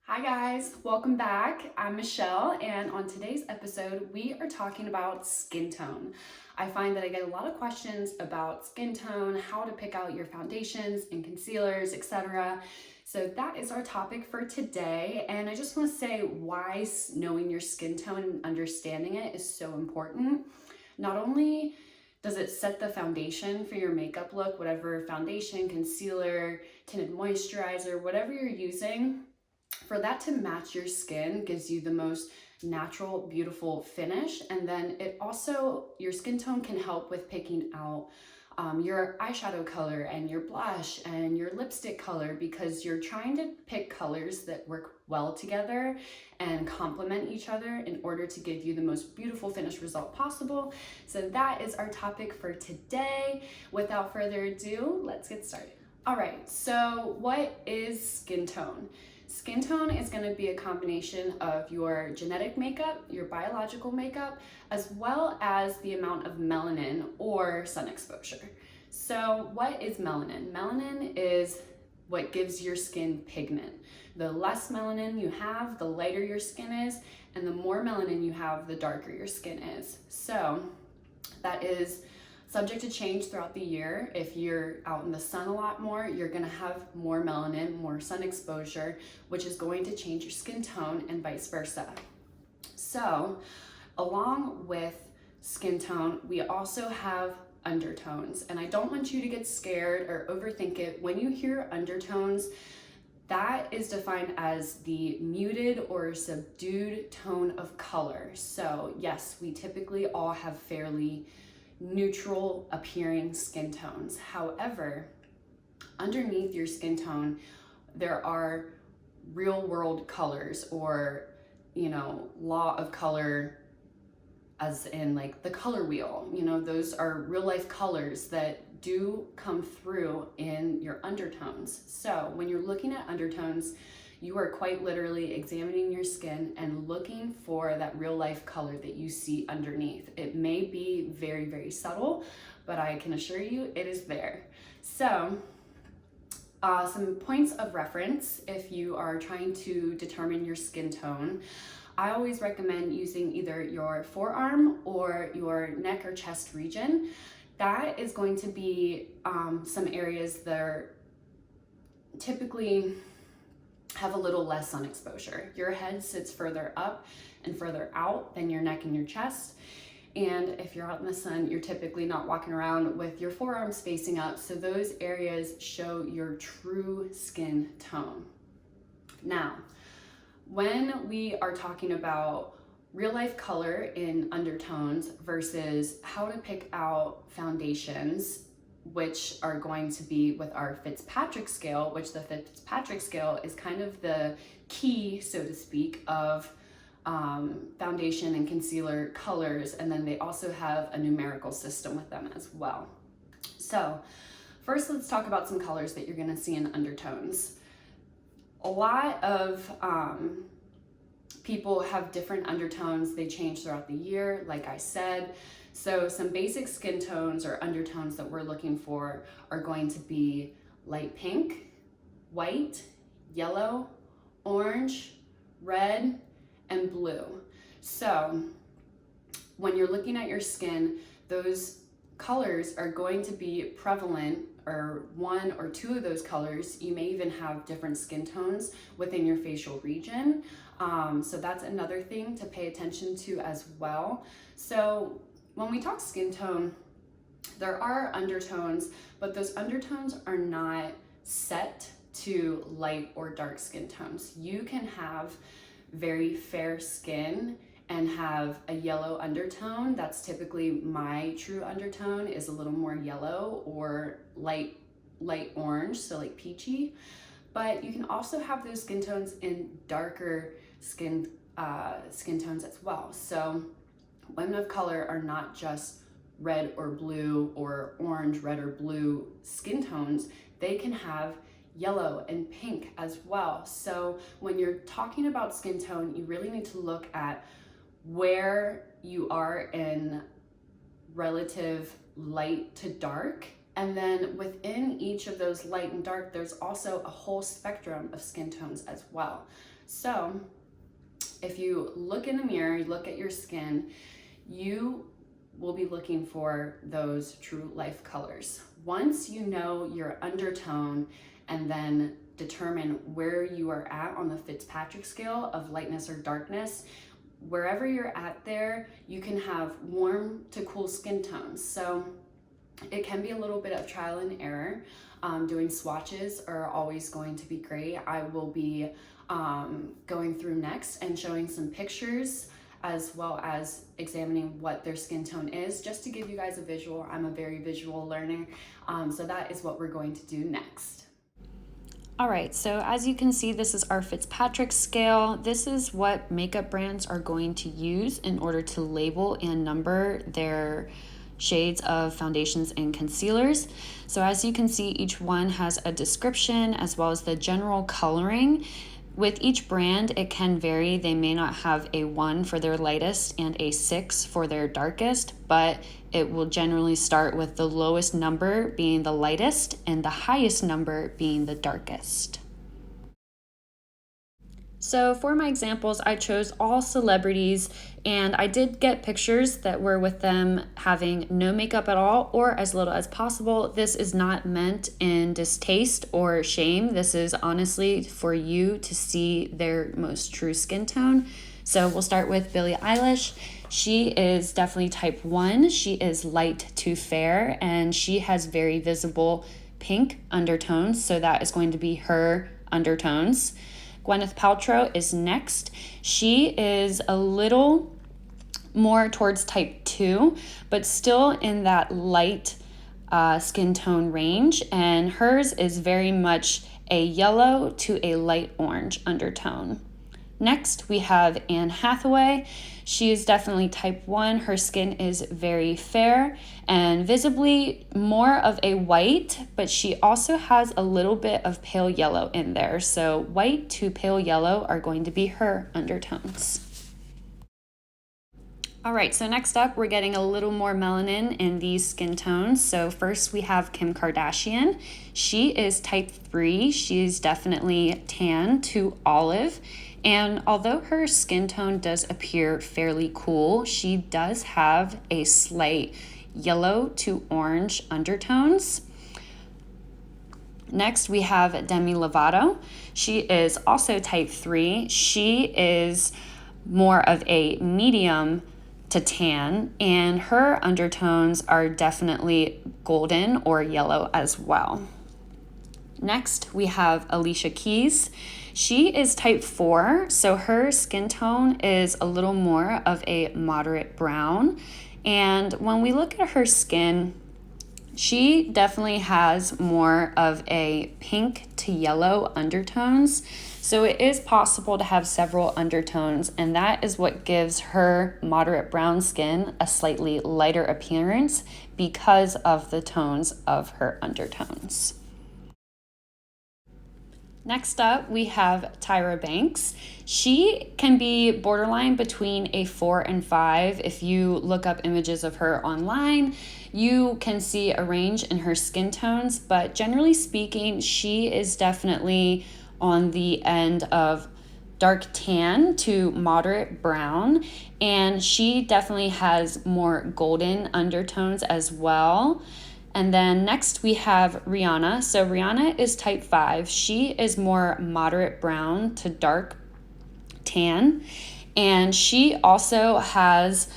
Hi guys, welcome back. I'm Michelle, and on today's episode, we are talking about skin tone. I find that I get a lot of questions about skin tone, how to pick out your foundations and concealers, etc. So that is our topic for today, and I just want to say why knowing your skin tone and understanding it is so important. Not only does it set the foundation for your makeup look, whatever foundation, concealer, tinted moisturizer, whatever you're using, for that to match your skin gives you the most natural, beautiful finish. And then it also, your skin tone can help with picking out your eyeshadow color and your blush and your lipstick color, because you're trying to pick colors that work well together and complement each other in order to give you the most beautiful finished result possible. So that is our topic for today. Without further ado, let's get started. All right, so what is skin tone? Skin tone is going to be a combination of your genetic makeup, your biological makeup, as well as the amount of melanin or sun exposure. So what is melanin? Melanin is what gives your skin pigment. The less melanin you have, the lighter your skin is, and the more melanin you have, the darker your skin is. So that is subject to change throughout the year. If you're out in the sun a lot more, you're gonna have more melanin, more sun exposure, which is going to change your skin tone, and vice versa. So, along with skin tone, we also have undertones. And I don't want you to get scared or overthink it. When you hear undertones, that is defined as the muted or subdued tone of color. So yes, we typically all have fairly neutral appearing skin tones. However, underneath your skin tone, there are real world colors, or, law of color, as in like the color wheel. Those are real life colors that do come through in your undertones. So when you're looking at undertones, you are quite literally examining your skin and looking for that real life color that you see underneath. It may be very, very subtle, but I can assure you it is there. So some points of reference if you are trying to determine your skin tone. I always recommend using either your forearm or your neck or chest region. That is going to be some areas that are typically have a little less sun exposure. Your head sits further up and further out than your neck and your chest. And if you're out in the sun, you're typically not walking around with your forearms facing up. So those areas show your true skin tone. Now, when we are talking about real life color in undertones versus how to pick out foundations, which are going to be with our Fitzpatrick scale, which the Fitzpatrick scale is kind of the key, so to speak, of foundation and concealer colors. And then they also have a numerical system with them as well. So first, let's talk about some colors that you're gonna see in undertones. A lot of people have different undertones. They change throughout the year, like I said. So some basic skin tones or undertones that we're looking for are going to be light pink, white, yellow, orange, red, and blue. So when you're looking at your skin, those colors are going to be prevalent, or one or two of those colors. You may even have different skin tones within your facial region. So that's another thing to pay attention to as well. So when we talk skin tone, there are undertones, but those undertones are not set to light or dark skin tones. You can have very fair skin and have a yellow undertone. That's typically my true undertone, is a little more yellow or light orange, so like peachy. But you can also have those skin tones in darker skin tones as well. So women of color are not just red or blue or orange, red or blue skin tones. They can have yellow and pink as well. So when you're talking about skin tone, you really need to look at where you are in relative light to dark. And then within each of those light and dark, there's also a whole spectrum of skin tones as well. So if you look in the mirror, you look at your skin, you will be looking for those true life colors. Once you know your undertone and then determine where you are at on the Fitzpatrick scale of lightness or darkness, wherever you're at there, you can have warm to cool skin tones. So it can be a little bit of trial and error. Doing swatches are always going to be great. I will be going through next and showing some pictures as well as examining what their skin tone is, just to give you guys a visual. I'm a very visual learner, so that is what we're going to do next. All right, so as you can see, this is our Fitzpatrick scale. This is what makeup brands are going to use in order to label and number their shades of foundations and concealers. So as you can see, each one has a description as well as the general coloring. With each brand, it can vary. They may not have a 1 for their lightest and a 6 for their darkest, but it will generally start with the lowest number being the lightest and the highest number being the darkest. So for my examples, I chose all celebrities, and I did get pictures that were with them having no makeup at all or as little as possible. This is not meant in distaste or shame. This is honestly for you to see their most true skin tone. So we'll start with Billie Eilish. She is definitely type 1. She is light to fair, and she has very visible pink undertones. So that is going to be her undertones. Gwyneth Paltrow is next. She is a little more towards type 2, but still in that light skin tone range. And hers is very much a yellow to a light orange undertone. Next, we have Anne Hathaway. She is definitely type 1. Her skin is very fair and visibly more of a white, but she also has a little bit of pale yellow in there. So white to pale yellow are going to be her undertones. All right, so next up, we're getting a little more melanin in these skin tones. So first we have Kim Kardashian. She is type 3. She's definitely tan to olive. And although her skin tone does appear fairly cool, she does have a slight yellow to orange undertones. Next, we have Demi Lovato. She is also type 3. She is more of a medium to tan, and her undertones are definitely golden or yellow as well. Next, we have Alicia Keys. She is type 4, so her skin tone is a little more of a moderate brown. And when we look at her skin, she definitely has more of a pink to yellow undertones. So it is possible to have several undertones, and that is what gives her moderate brown skin a slightly lighter appearance because of the tones of her undertones. Next up, we have Tyra Banks. She can be borderline between a 4 and 5. If you look up images of her online, you can see a range in her skin tones, but generally speaking, she is definitely on the end of dark tan to moderate brown, and she definitely has more golden undertones as well. And then next we have Rihanna. So Rihanna is type 5. She is more moderate brown to dark tan. And she also has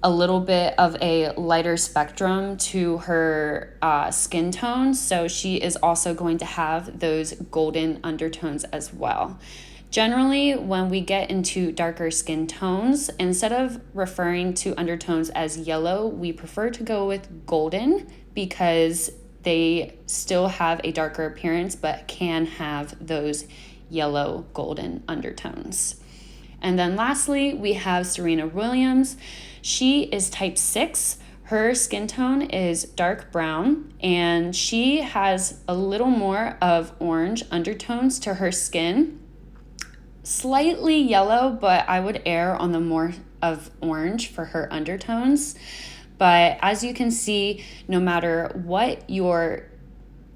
a little bit of a lighter spectrum to her skin tone. So she is also going to have those golden undertones as well. Generally, when we get into darker skin tones, instead of referring to undertones as yellow, we prefer to go with golden because they still have a darker appearance but can have those yellow golden undertones. And then lastly, we have Serena Williams. She is type 6. Her skin tone is dark brown, and she has a little more of orange undertones to her skin. Slightly yellow, but I would err on the more of orange for her undertones. But as you can see, no matter what your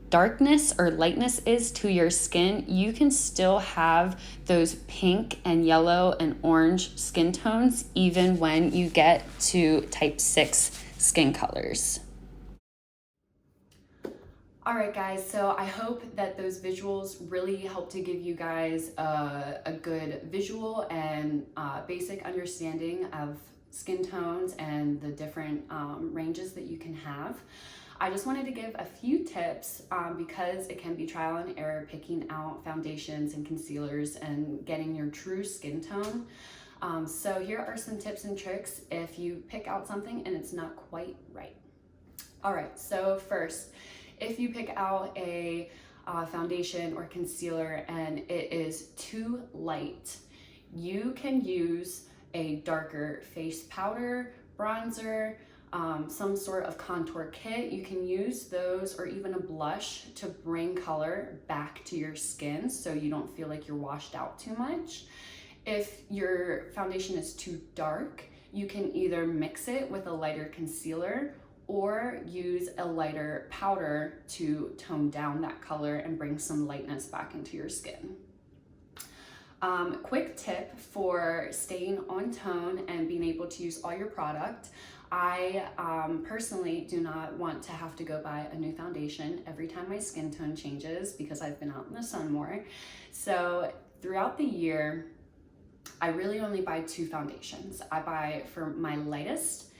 darkness or lightness is to your skin, you can still have those pink and yellow and orange skin tones even when you get to type 6 skin colors. All right, guys, so I hope that those visuals really help to give you guys a good visual and basic understanding of skin tones and the different ranges that you can have. I just wanted to give a few tips because it can be trial and error picking out foundations and concealers and getting your true skin tone. So here are some tips and tricks if you pick out something and it's not quite right. All right, so first, if you pick out a foundation or concealer and it is too light, you can use a darker face powder, bronzer, some sort of contour kit. You can use those or even a blush to bring color back to your skin so you don't feel like you're washed out too much. If your foundation is too dark, you can either mix it with a lighter concealer or use a lighter powder to tone down that color and bring some lightness back into your skin. Quick tip for staying on tone and being able to use all your product. I personally do not want to have to go buy a new foundation every time my skin tone changes because I've been out in the sun more. So throughout the year, I really only buy 2 foundations. I buy for my lightest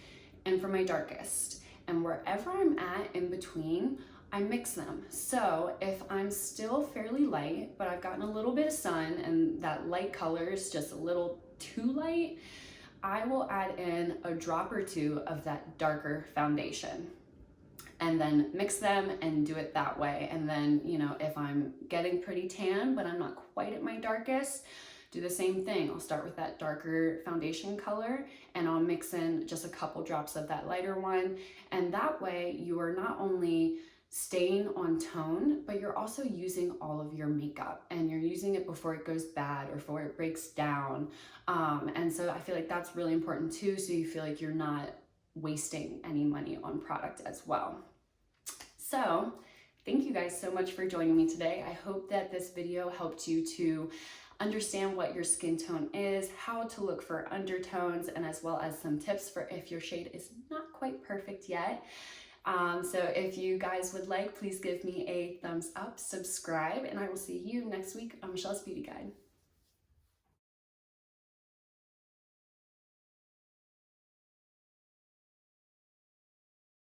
and for my darkest. And wherever I'm at in between, I mix them. So if I'm still fairly light, but I've gotten a little bit of sun and that light color is just a little too light, I will add in a drop or 2 of that darker foundation and then mix them and do it that way. And then, you know, if I'm getting pretty tan, but I'm not quite at my darkest, do the same thing. I'll start with that darker foundation color and I'll mix in just a couple drops of that lighter one. And that way you are not only staying on tone, but you're also using all of your makeup and you're using it before it goes bad or before it breaks down. And so I feel like that's really important too, so you feel like you're not wasting any money on product as well. So thank you guys so much for joining me today. I hope that this video helped you to understand what your skin tone is, how to look for undertones, and as well as some tips for if your shade is not quite perfect yet. So if you guys would like, please give me a thumbs up, subscribe, and I will see you next week on Michelle's Beauty Guide.